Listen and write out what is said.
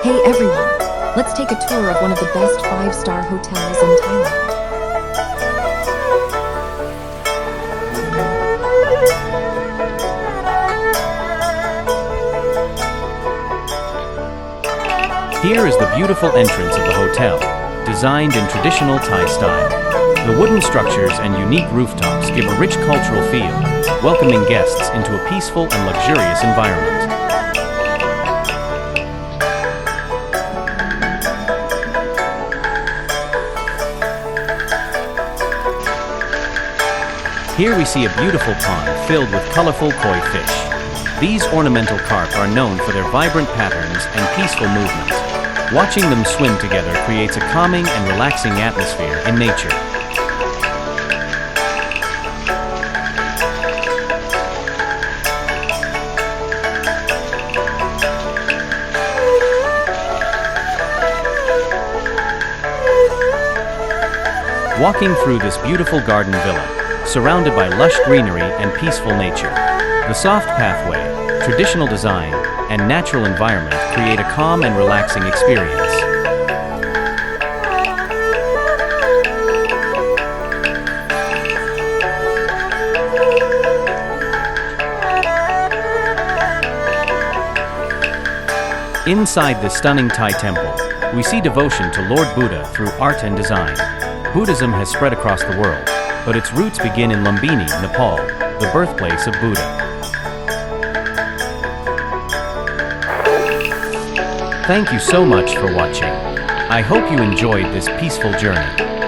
Hey everyone, let's take a tour of one of the best five-star hotels in Thailand. Here is the beautiful entrance of the hotel, designed in traditional Thai style. The wooden structures and unique rooftops give a rich cultural feel, welcoming guests into a peaceful and luxurious environment. Here we see a beautiful pond filled with colorful koi fish. These ornamental carp are known for their vibrant patterns and peaceful movements. Watching them swim together creates a calming and relaxing atmosphere in nature. Walking through this beautiful garden villa, surrounded by lush greenery and peaceful nature. The soft pathway, traditional design, and natural environment create a calm and relaxing experience. Inside this stunning Thai temple, we see devotion to Lord Buddha through art and design. Buddhism has spread across the world, but its roots begin in Lumbini, Nepal, the birthplace of Buddha. Thank you so much for watching. I hope you enjoyed this peaceful journey.